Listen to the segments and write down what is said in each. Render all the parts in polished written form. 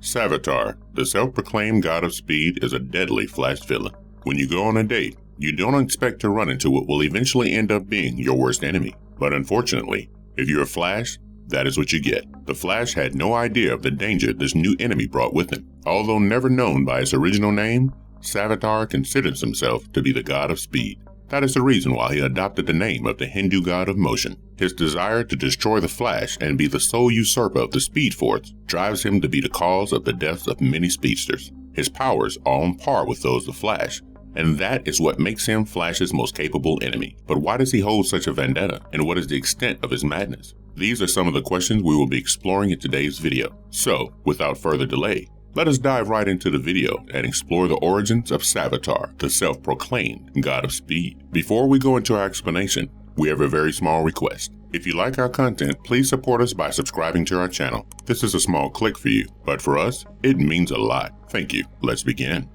Savitar, the self-proclaimed god of speed, is a deadly Flash villain. When you go on a date, you don't expect to run into what will eventually end up being your worst enemy. But unfortunately, if you're a Flash, that is what you get. The Flash had no idea of the danger this new enemy brought with him. Although never known by his original name, Savitar considers himself to be the god of speed. That is the reason why he adopted the name of the Hindu god of motion. His desire to destroy the Flash and be the sole usurper of the Speed Force drives him to be the cause of the deaths of many speedsters. His powers are on par with those of Flash, and that is what makes him Flash's most capable enemy. But why does he hold such a vendetta, and what is the extent of his madness? These are some of the questions we will be exploring in today's video. So, without further delay, let us dive right into the video and explore the origins of Savitar, the self-proclaimed god of speed. Before we go into our explanation, we have a very small request. If you like our content, please support us by subscribing to our channel. This is a small click for you, but for us, it means a lot. Thank you. Let's begin.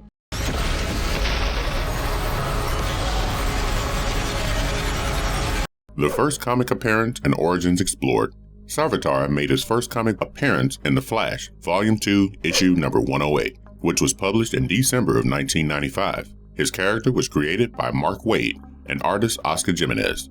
The first comic appearance and origins explored. Savitar made his first comic appearance in The Flash, Volume 2, Issue number 108, which was published in December of 1995. His character was created by Mark Waid and artist Oscar Jimenez.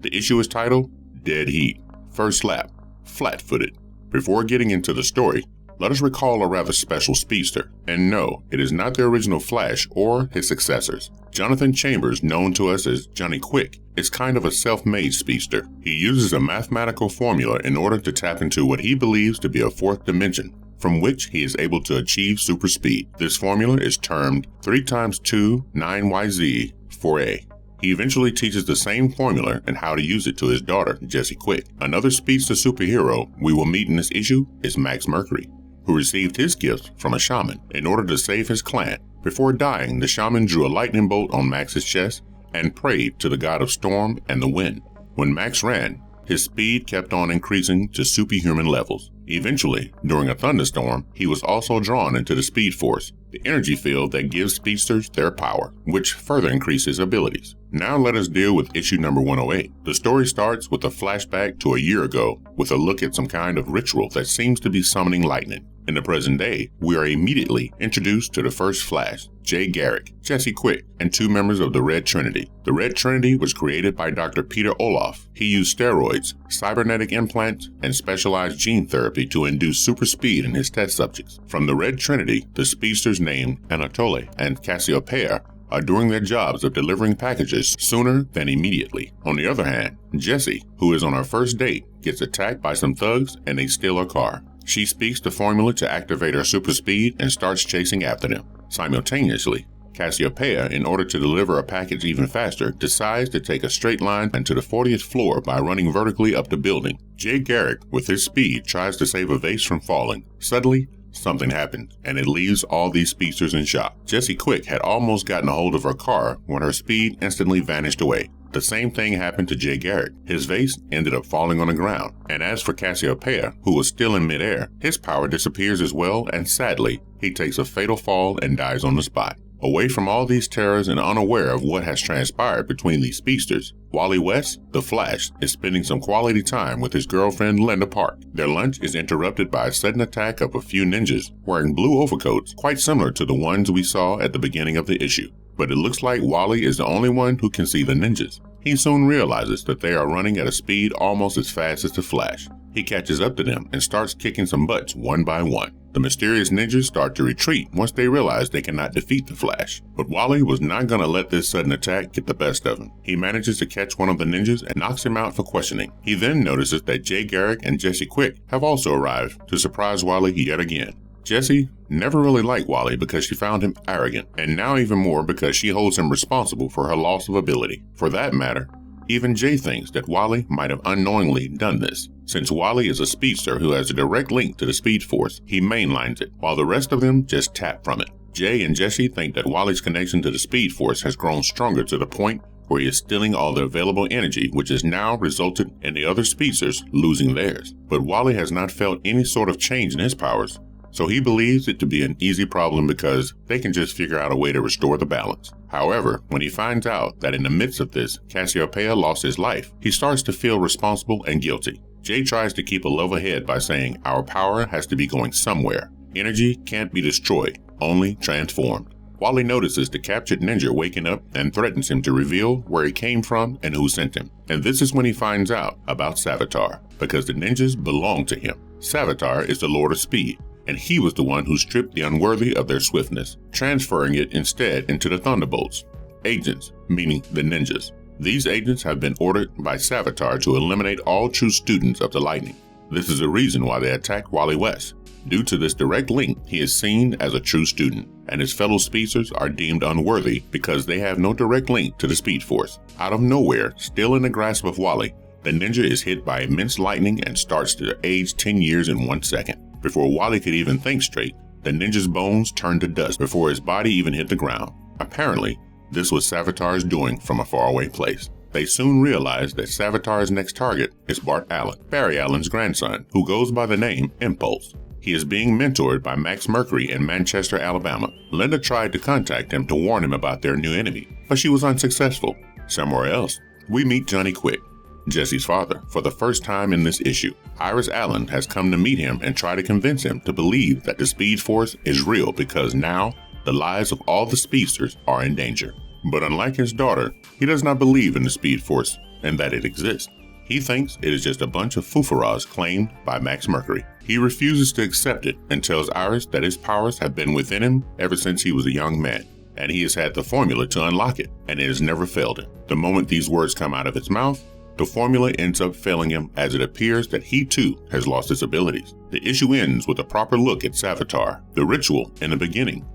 The issue is titled, Dead Heat, First Lap, Flat-Footed. Before getting into the story, let us recall a rather special speedster. And no, it is not the original Flash or his successors. Jonathan Chambers, known to us as Johnny Quick, is kind of a self-made speedster. He uses a mathematical formula in order to tap into what he believes to be a fourth dimension, from which he is able to achieve super speed. This formula is termed 3 × 2 9YZ 4A. He eventually teaches the same formula and how to use it to his daughter, Jessie Quick. Another speedster superhero we will meet in this issue is Max Mercury, who received his gifts from a shaman in order to save his clan. Before dying, the shaman drew a lightning bolt on Max's chest and prayed to the god of storm and the wind. When Max ran, his speed kept on increasing to superhuman levels. Eventually, during a thunderstorm, he was also drawn into the Speed Force, the energy field that gives speedsters their power, which further increases abilities. Now let us deal with issue number 108. The story starts with a flashback to a year ago, with a look at some kind of ritual that seems to be summoning lightning. In the present day, we are immediately introduced to the first Flash, Jay Garrick, Jessie Quick, and 2 members of the Red Trinity. The Red Trinity was created by Dr. Peter Olaf. He used steroids, cybernetic implants, and specialized gene therapy to induce super speed in his test subjects. From the Red Trinity, the speedsters named Anatoly and Cassiopeia are doing their jobs of delivering packages sooner than immediately. On the other hand, Jessie, who is on her first date, gets attacked by some thugs and they steal her car. She speaks the formula to activate her super speed and starts chasing after them. Simultaneously, Cassiopeia, in order to deliver a package even faster, decides to take a straight line into the 40th floor by running vertically up the building. Jay Garrick, with his speed, tries to save a vase from falling. Suddenly, something happens, and it leaves all these speedsters in shock. Jessie Quick had almost gotten a hold of her car when her speed instantly vanished away. The same thing happened to Jay Garrick. His vase ended up falling on the ground. And as for Cassiopeia, who was still in midair, his power disappears as well, and sadly, he takes a fatal fall and dies on the spot. Away from all these terrors and unaware of what has transpired between these speedsters, Wally West, the Flash, is spending some quality time with his girlfriend Linda Park. Their lunch is interrupted by a sudden attack of a few ninjas wearing blue overcoats, quite similar to the ones we saw at the beginning of the issue. But it looks like Wally is the only one who can see the ninjas. He soon realizes that they are running at a speed almost as fast as the Flash. He catches up to them and starts kicking some butts one by one. The mysterious ninjas start to retreat once they realize they cannot defeat the Flash. But Wally was not going to let this sudden attack get the best of him. He manages to catch one of the ninjas and knocks him out for questioning. He then notices that Jay Garrick and Jessie Quick have also arrived to surprise Wally yet again. Jessie never really liked Wally because she found him arrogant, and now even more because she holds him responsible for her loss of ability. For that matter, even Jay thinks that Wally might have unknowingly done this. Since Wally is a speedster who has a direct link to the Speed Force, he mainlines it, while the rest of them just tap from it. Jay and Jessie think that Wally's connection to the Speed Force has grown stronger to the point where he is stealing all the available energy, which has now resulted in the other speedsters losing theirs. But Wally has not felt any sort of change in his powers, so he believes it to be an easy problem because they can just figure out a way to restore the balance. However, when he finds out that in the midst of this, Cassiopeia lost his life, he starts to feel responsible and guilty. Jay tries to keep a level head by saying, "Our power has to be going somewhere." Energy can't be destroyed, only transformed. Wally notices the captured ninja waking up and threatens him to reveal where he came from and who sent him. And this is when he finds out about Savitar, because the ninjas belong to him. Savitar is the Lord of Speed, and he was the one who stripped the unworthy of their swiftness, transferring it instead into the Thunderbolts. Agents, meaning the ninjas. These agents have been ordered by Savitar to eliminate all true students of the Lightning. This is the reason why they attacked Wally West. Due to this direct link, he is seen as a true student, and his fellow speedsters are deemed unworthy because they have no direct link to the Speed Force. Out of nowhere, still in the grasp of Wally, the ninja is hit by immense lightning and starts to age 10 years in 1 second. Before Wally could even think straight, the ninja's bones turned to dust before his body even hit the ground. Apparently, this was Savitar's doing from a faraway place. They soon realized that Savitar's next target is Bart Allen, Barry Allen's grandson, who goes by the name Impulse. He is being mentored by Max Mercury in Manchester, Alabama. Linda tried to contact him to warn him about their new enemy, but she was unsuccessful. Somewhere else, we meet Johnny Quick, Jesse's father, for the first time in this issue. Iris Allen has come to meet him and try to convince him to believe that the Speed Force is real because now the lives of all the speedsters are in danger. But unlike his daughter, he does not believe in the Speed Force and that it exists. He thinks it is just a bunch of foofaras claimed by Max Mercury. He refuses to accept it and tells Iris that his powers have been within him ever since he was a young man, and he has had the formula to unlock it, and it has never failed him. The moment these words come out of his mouth, the formula ends up failing him as it appears that he too has lost his abilities. The issue ends with a proper look at Savitar, the ritual in the beginning.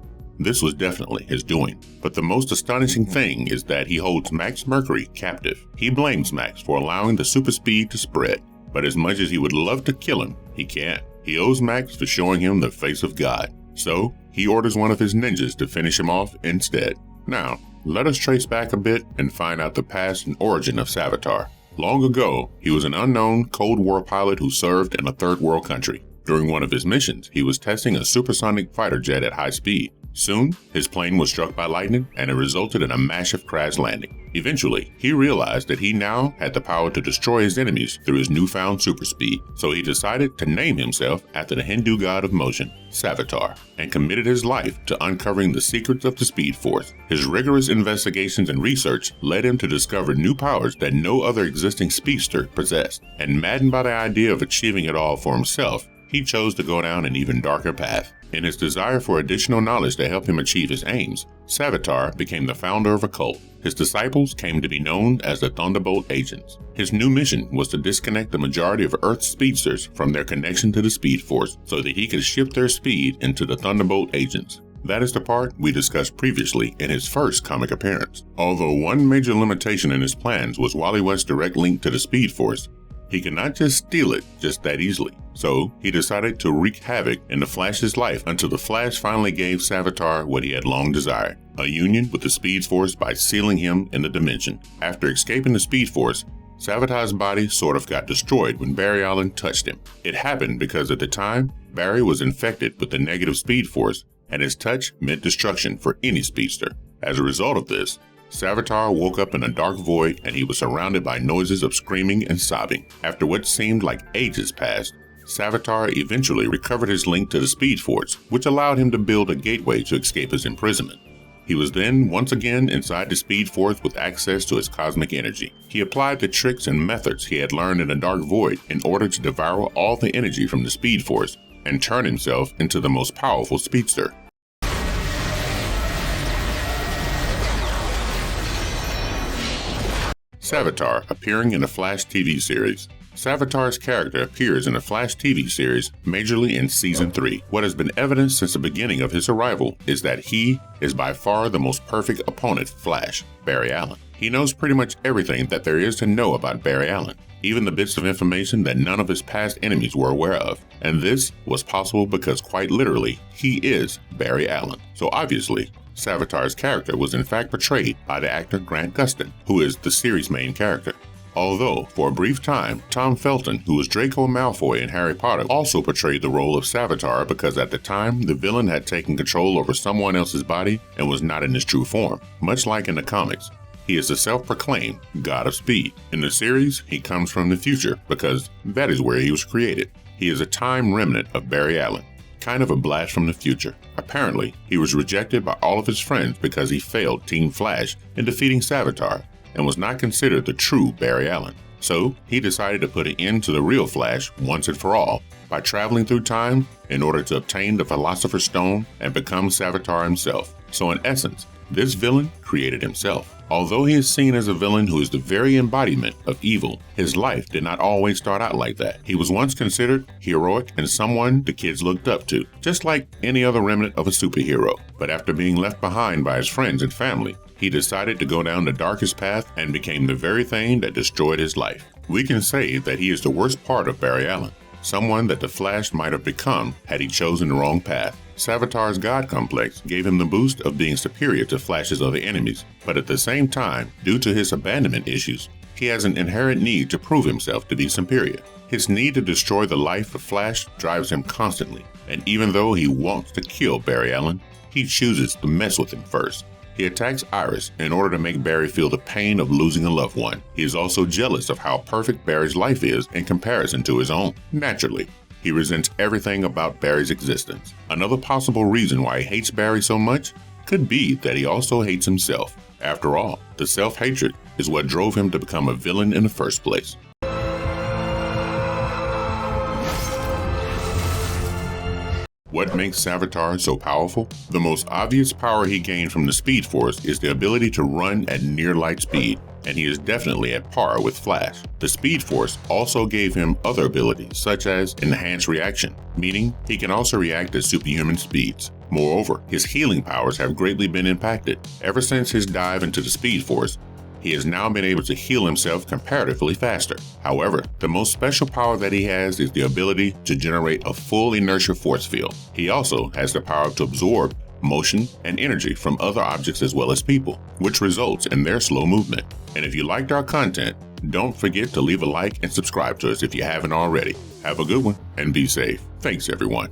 This was definitely his doing. But the most astonishing thing is that he holds Max Mercury captive. He blames Max for allowing the super speed to spread, but as much as he would love to kill him, he can't. He owes Max for showing him the face of God. So he orders one of his ninjas to finish him off instead. Now, let us trace back a bit and find out the past and origin of Savitar. Long ago, he was an unknown Cold War pilot who served in a third world country. During one of his missions, he was testing a supersonic fighter jet at high speed. Soon, his plane was struck by lightning and it resulted in a massive crash landing. Eventually, he realized that he now had the power to destroy his enemies through his newfound super speed, so he decided to name himself after the Hindu god of motion, Savitar, and committed his life to uncovering the secrets of the Speed Force. His rigorous investigations and research led him to discover new powers that no other existing speedster possessed, and maddened by the idea of achieving it all for himself, he chose to go down an even darker path. In his desire for additional knowledge to help him achieve his aims, Savitar became the founder of a cult. His disciples came to be known as the Thunderbolt Agents. His new mission was to disconnect the majority of Earth's speedsters from their connection to the Speed Force so that he could shift their speed into the Thunderbolt Agents. That is the part we discussed previously in his first comic appearance. Although one major limitation in his plans was Wally West's direct link to the Speed Force, he could not just steal it just that easily. So he decided to wreak havoc in the Flash's life until the Flash finally gave Savitar what he had long desired, a union with the Speed Force by sealing him in the dimension. After escaping the Speed Force, Savitar's body sort of got destroyed when Barry Allen touched him. It happened because at the time, Barry was infected with the negative Speed Force and his touch meant destruction for any speedster. As a result of this, Savitar woke up in a dark void and he was surrounded by noises of screaming and sobbing. After what seemed like ages passed, Savitar eventually recovered his link to the Speed Force, which allowed him to build a gateway to escape his imprisonment. He was then once again inside the Speed Force with access to his cosmic energy. He applied the tricks and methods he had learned in the Dark Void in order to devour all the energy from the Speed Force and turn himself into the most powerful speedster. Savitar appearing in the Flash TV series. Savitar's character appears in the Flash TV series majorly in Season 3. What has been evident since the beginning of his arrival is that he is by far the most perfect opponent for Flash, Barry Allen. He knows pretty much everything that there is to know about Barry Allen, even the bits of information that none of his past enemies were aware of. And this was possible because quite literally, he is Barry Allen. So obviously, Savitar's character was in fact portrayed by the actor Grant Gustin, who is the series' main character. Although, for a brief time, Tom Felton, who was Draco Malfoy in Harry Potter, also portrayed the role of Savitar because at the time, the villain had taken control over someone else's body and was not in his true form. Much like in the comics, he is the self-proclaimed God of Speed. In the series, he comes from the future because that is where he was created. He is a time remnant of Barry Allen. kind of a blast from the future. Apparently, he was rejected by all of his friends because he failed Team Flash in defeating Savitar and was not considered the true Barry Allen. So, he decided to put an end to the real Flash once and for all by traveling through time in order to obtain the Philosopher's Stone and become Savitar himself. So in essence, this villain created himself. Although he is seen as a villain who is the very embodiment of evil, his life did not always start out like that. He was once considered heroic and someone the kids looked up to, just like any other remnant of a superhero. But after being left behind by his friends and family, he decided to go down the darkest path and became the very thing that destroyed his life. We can say that he is the worst part of Barry Allen, someone that the Flash might have become had he chosen the wrong path. Savitar's God complex gave him the boost of being superior to Flash's other enemies, but at the same time, due to his abandonment issues, he has an inherent need to prove himself to be superior. His need to destroy the life of Flash drives him constantly, and even though he wants to kill Barry Allen, he chooses to mess with him first. He attacks Iris in order to make Barry feel the pain of losing a loved one. He is also jealous of how perfect Barry's life is in comparison to his own. Naturally, he resents everything about Barry's existence. Another possible reason why he hates Barry so much could be that he also hates himself. After all, the self-hatred is what drove him to become a villain in the first place. What makes Savitar so powerful? The most obvious power he gained from the Speed Force is the ability to run at near light speed, and he is definitely at par with Flash. The Speed Force also gave him other abilities, such as enhanced reaction, meaning he can also react at superhuman speeds. Moreover, his healing powers have greatly been impacted. Ever since his dive into the Speed Force, he has now been able to heal himself comparatively faster. However, the most special power that he has is the ability to generate a full inertia force field. He also has the power to absorb motion and energy from other objects as well as people, which results in their slow movement. And if you liked our content, don't forget to leave a like and subscribe to us if you haven't already. Have a good one and be safe. Thanks everyone.